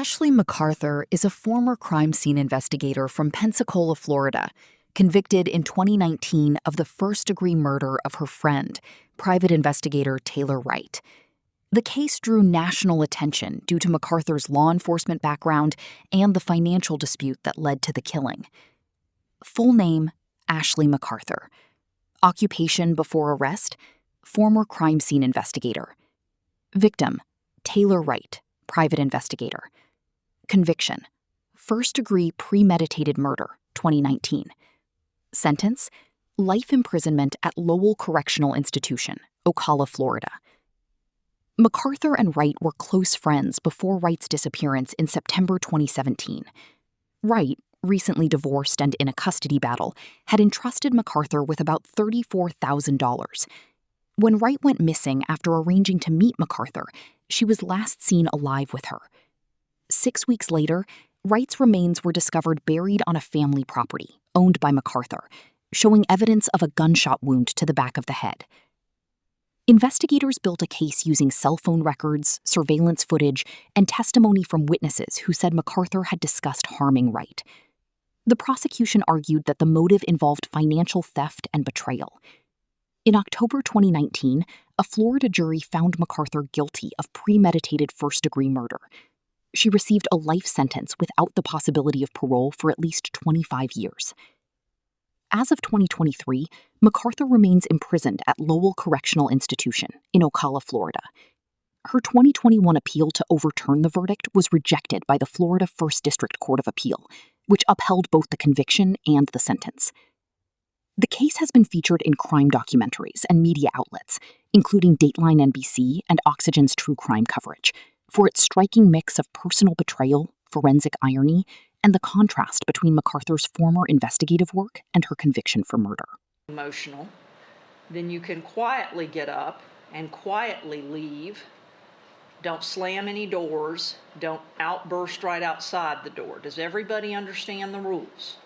Ashley McArthur is a former crime scene investigator from Pensacola, Florida, convicted in 2019 of the first-degree murder of her friend, private investigator Taylor Wright. The case drew national attention due to McArthur's law enforcement background and the financial dispute that led to the killing. Full name, Ashley McArthur. Occupation before arrest, former crime scene investigator. Victim, Taylor Wright, private investigator. Conviction, first-degree premeditated murder, 2019. Sentence, life imprisonment at Lowell Correctional Institution, Ocala, Florida. McArthur and Wright were close friends before Wright's disappearance in September 2017. Wright, recently divorced and in a custody battle, had entrusted McArthur with about $34,000. When Wright went missing after arranging to meet McArthur, she was last seen alive with her. 6 weeks later, Wright's remains were discovered buried on a family property owned by McArthur, showing evidence of a gunshot wound to the back of the head. Investigators built a case using cell phone records, surveillance footage, and testimony from witnesses who said McArthur had discussed harming Wright. The prosecution argued that the motive involved financial theft and betrayal. In October 2019, a Florida jury found McArthur guilty of premeditated first-degree murder. She received a life sentence without the possibility of parole for at least 25 years. As of 2023, McArthur remains imprisoned at Lowell Correctional Institution in Ocala, Florida. Her 2021 appeal to overturn the verdict was rejected by the Florida First District Court of Appeal, which upheld both the conviction and the sentence. The case has been featured in crime documentaries and media outlets, including Dateline NBC and Oxygen's true crime coverage, for its striking mix of personal betrayal, forensic irony, and the contrast between McArthur's former investigative work and her conviction for murder. Emotional, then you can quietly get up and quietly leave. Don't slam any doors. Don't outburst right outside the door. Does everybody understand the rules?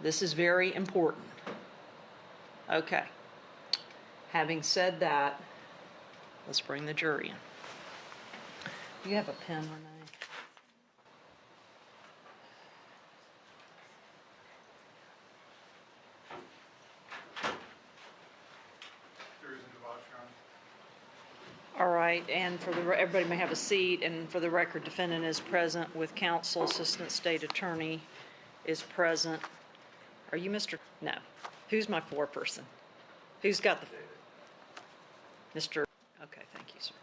This is very important. Okay. Having said that, let's bring the jury in. Do you have a pen, Renee? All right, and for the everybody may have a seat, and for the record, defendant is present with counsel. Assistant State Attorney is present. Are you Mr.? No. Who's my foreperson? Who's got the? Mr. Okay, thank you, sir.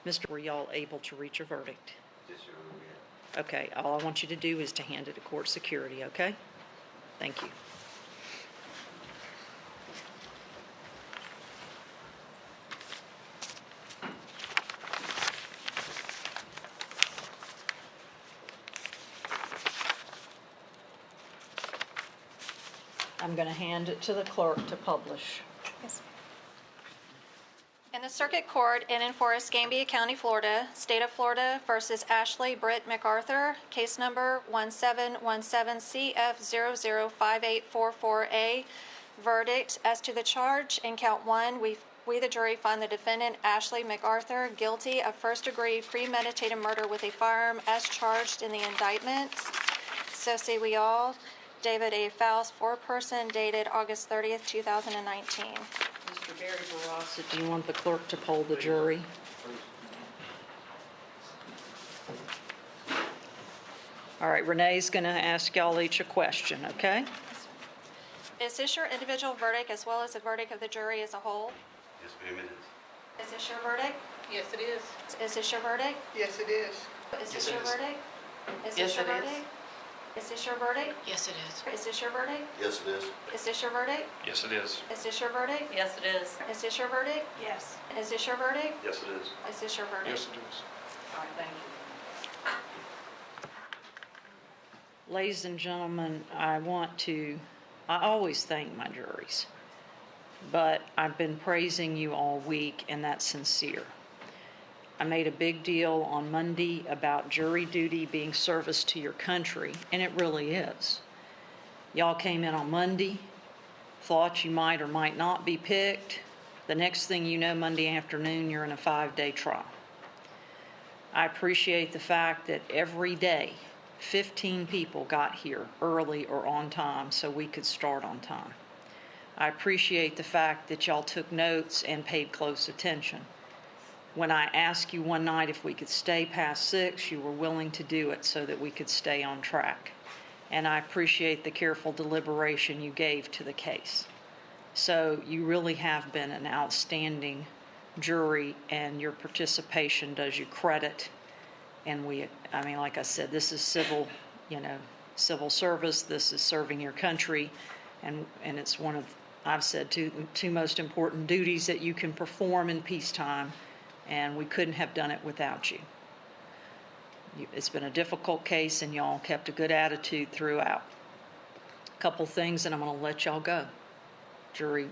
Mr. Were y'all able to reach a verdict? Yes, sir. Okay, all I want you to do is to hand it to court security, okay? Thank you. I'm going to hand it to the clerk to publish. Yes. In the Circuit Court in Forest, Gambia County, Florida, State of Florida versus Ashley Britt McArthur, case number 1717CF005844A. Verdict as to the charge in count 1, we the jury find the defendant Ashley McArthur guilty of first-degree premeditated murder with a firearm as charged in the indictment. So say we all. David A. Faust, foreperson, dated August 30th, 2019. Mr. Barry Barassa, do you want the clerk to poll the jury? All right, Renee's going to ask y'all each a question, okay? Is this your individual verdict as well as the verdict of the jury as a whole? Yes, ma'am, it is. Is this your verdict? Yes, it is. Is this your verdict? Yes, it is. Is this your verdict? Is Yes, this your it is. verdict? Is this your verdict? Yes, it is. Is this your verdict? Yes, it is. Is this your verdict? Yes, it is. Is this your verdict? Yes, it is. Is this your verdict? Yes. Is this your verdict? Yes, it is. Is this your verdict? Yes, it is. All right, thank you. Ladies and gentlemen, I always thank my juries, but I've been praising you all week, and that's sincere. I made a big deal on Monday about jury duty being service to your country, and it really is. Y'all came in on Monday, thought you might or might not be picked. The next thing you know, Monday afternoon, you're in a 5-day trial. I appreciate the fact that every day 15 people got here early or on time so we could start on time. I appreciate the fact that y'all took notes and paid close attention. When I asked you one night if we could stay past 6, you were willing to do it so that we could stay on track. And I appreciate the careful deliberation you gave to the case. So you really have been an outstanding jury, and your participation does you credit. And like I said, this is civil service. This is serving your country, and it's one of, I've said, two most important duties that you can perform in peacetime, and we couldn't have done it without you. It's been a difficult case, and y'all kept a good attitude throughout. A couple things, and I'm going to let y'all go. Jury,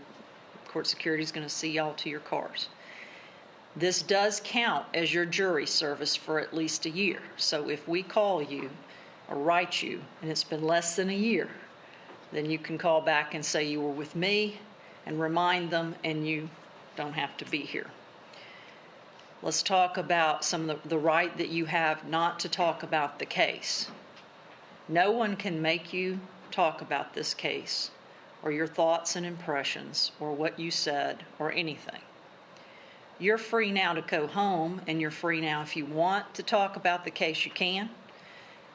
court security is going to see y'all to your cars. This does count as your jury service for at least a year. So if we call you or write you, and it's been less than a year, then you can call back and say you were with me and remind them, and you don't have to be here. Let's talk about some of the right that you have not to talk about the case. No one can make you talk about this case or your thoughts and impressions or what you said or anything. You're free now to go home, and you're free now, if you want to talk about the case, you can.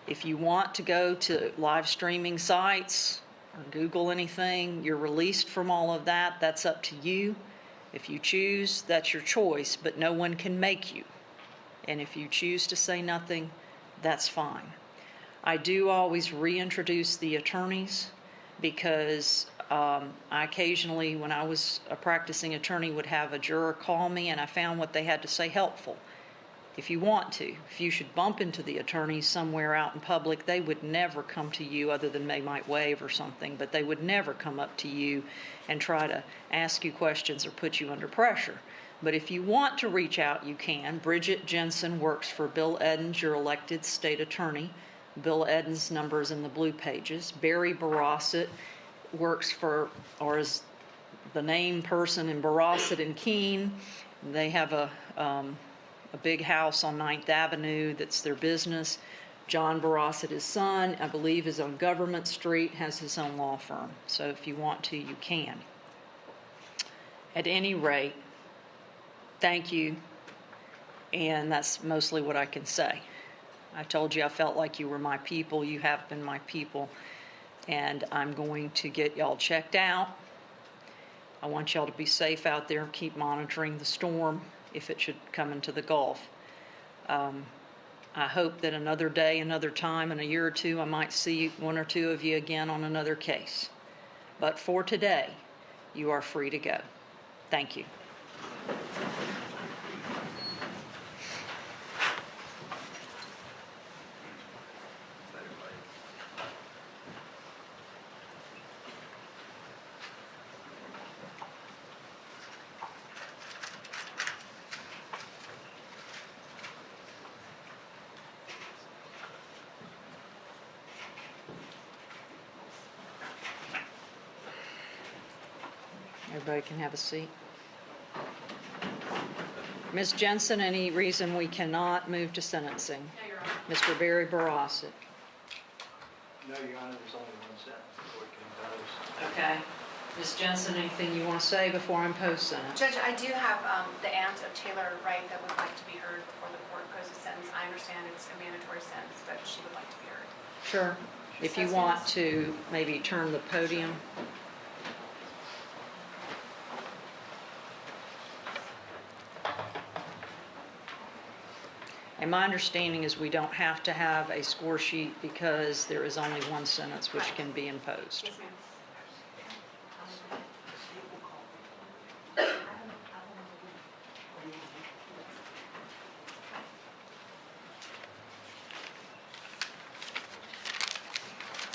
If you want to go to live streaming sites or Google anything, you're released from all of that. That's up to you. If you choose, that's your choice, but no one can make you. And if you choose to say nothing, that's fine. I do always reintroduce the attorneys because I occasionally, when I was a practicing attorney, would have a juror call me, and I found what they had to say helpful. If you want to, if you should bump into the attorneys somewhere out in public, they would never come to you, other than they might wave or something, but they would never come up to you and try to ask you questions or put you under pressure. But if you want to reach out, you can. Bridget Jensen works for Bill Edens, your elected state attorney. Bill Edens' number is in the blue pages. Barry Barosset works for, or is the name person in Barosset and Keene. They have a big house on 9th Avenue that's their business. John Barosset, his son, I believe, is on Government Street, has his own law firm. So if you want to, you can. At any rate, thank you, and that's mostly what I can say. I told you I felt like you were my people. You have been my people, and I'm going to get y'all checked out. I want y'all to be safe out there. Keep monitoring the storm if it should come into the Gulf. I hope that another day, another time, in a year or two, I might see one or two of you again on another case. But for today, you are free to go. Thank you. Everybody can have a seat. Ms. Jensen, any reason we cannot move to sentencing? No, Your Honor. Mr. Barry Barosset. No, Your Honor, there's only one sentence the court can impose. Okay. Ms. Jensen, anything you want to say before I impose sentence? Judge, I do have the aunt of Taylor Wright that would like to be heard before the court imposes sentence. I understand it's a mandatory sentence, but she would like to be heard. Sure. If you want to maybe turn the podium. And my understanding is we don't have to have a score sheet because there is only one sentence which can be imposed. Yes, ma'am.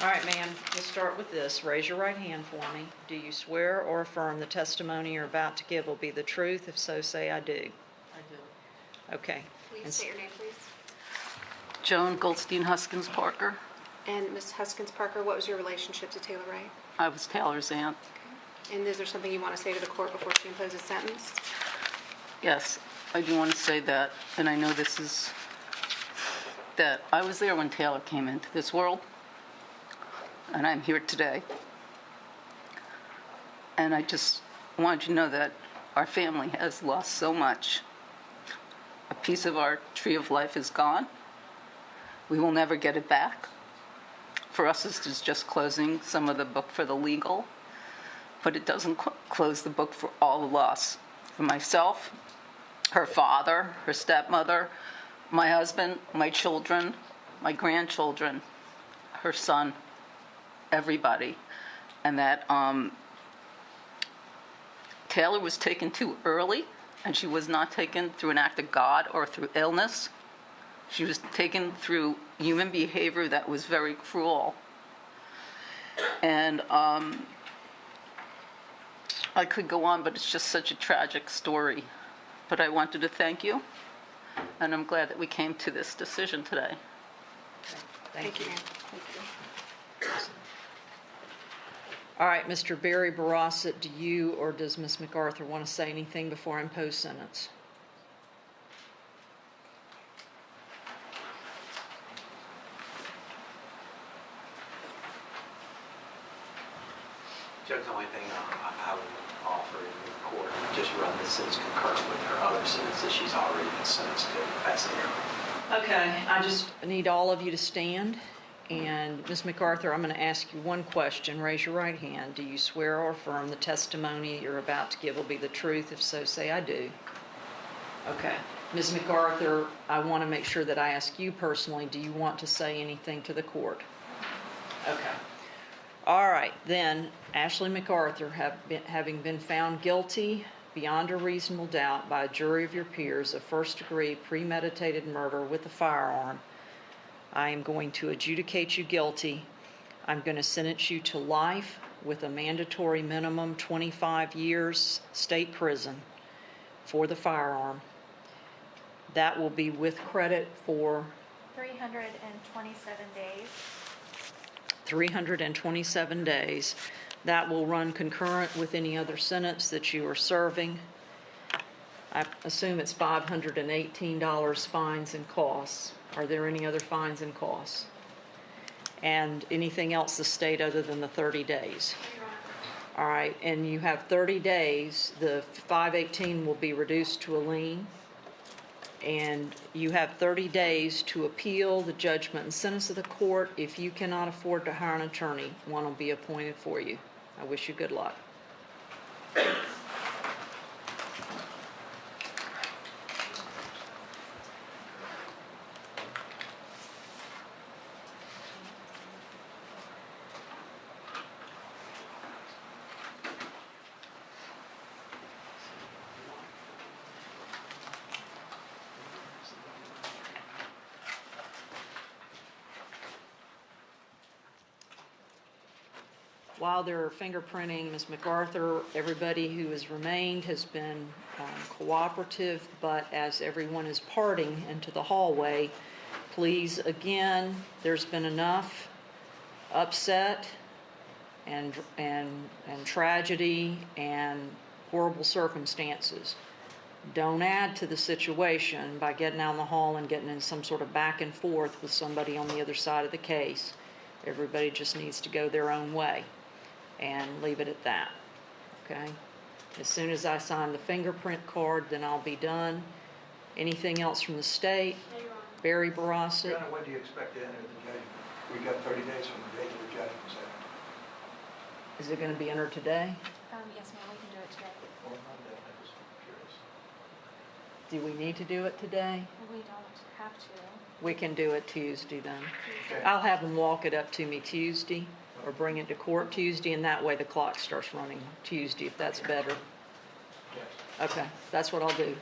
All right, ma'am, let's start with this. Raise your right hand for me. Do you swear or affirm the testimony you're about to give will be the truth? If so, say I do. I do. Okay. Please state your name, please. Joan Goldstein Huskins Parker. And Ms. Huskins Parker, what was your relationship to Taylor Wright? I was Taylor's aunt. And is there something you want to say to the court before she imposes sentence? Yes, I do want to say that, and I know this is that I was there when Taylor came into this world, and I'm here today. And I just wanted you to know that our family has lost so much. A piece of our tree of life is gone. We will never get it back. For us, this is just closing some of the book for the legal, but it doesn't close the book for all the loss. For myself, her father, her stepmother, my husband, my children, my grandchildren, her son, everybody. And that Taylor was taken too early, and she was not taken through an act of God or through illness. She was taken through human behavior that was very cruel. And I could go on, but it's just such a tragic story. But I wanted to thank you, and I'm glad that we came to this decision today. Thank you. All right, Mr. Barry Barossett, do you or does Ms. McArthur want to say anything before I impose sentence? Judge, the only thing I would offer in the court, just run this sentence concurrent with her other sentence that she's already been sentenced to. That's it. Okay, I just need all of you to stand. And Ms. McArthur, I'm going to ask you one question. Raise your right hand. Do you swear or affirm the testimony you're about to give will be the truth? If so, say I do. Okay. Ms. McArthur, I want to make sure that I ask you personally, do you want to say anything to the court? Okay. All right, then, Ashley McArthur, having been found guilty beyond a reasonable doubt by a jury of your peers of first-degree premeditated murder with a firearm, I am going to adjudicate you guilty. I'm going to sentence you to life with a mandatory minimum 25 years state prison for the firearm. That will be with credit for 327 days. 327 days. That will run concurrent with any other sentence that you are serving. I assume it's $518 fines and costs. Are there any other fines and costs? And anything else the state other than the 30 days? All right, and you have 30 days. The 518 will be reduced to a lien. And you have 30 days to appeal the judgment and sentence of the court. If you cannot afford to hire an attorney, one will be appointed for you. I wish you good luck. While they're fingerprinting Ms. McArthur, everybody who has remained has been cooperative, but as everyone is parting into the hallway, please, again, there's been enough upset and tragedy and horrible circumstances. Don't add to the situation by getting out in the hall and getting in some sort of back and forth with somebody on the other side of the case. Everybody just needs to go their own way and leave it at that, okay? As soon as I sign the fingerprint card, then I'll be done. Anything else from the state? Barry Barossett? Your Honor, when do you expect to enter the judgment? We got 30 days from the date of the judgment was entered. Is it going to be entered today? Yes, ma'am, we can do it today. Or Monday, I was curious. Do we need to do it today? We don't have to. We can do it Tuesday then. Okay. I'll have them walk it up to me Tuesday or bring it to court Tuesday, and that way the clock starts running Tuesday if that's better. Yes. Okay, that's what I'll do.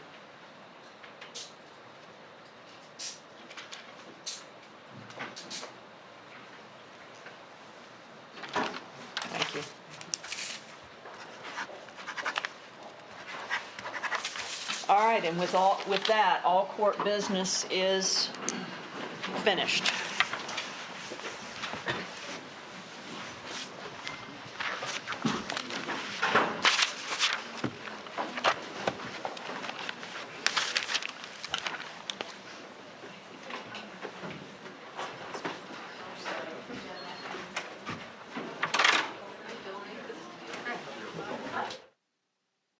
Thank you. All right, and with that, all court business is finished.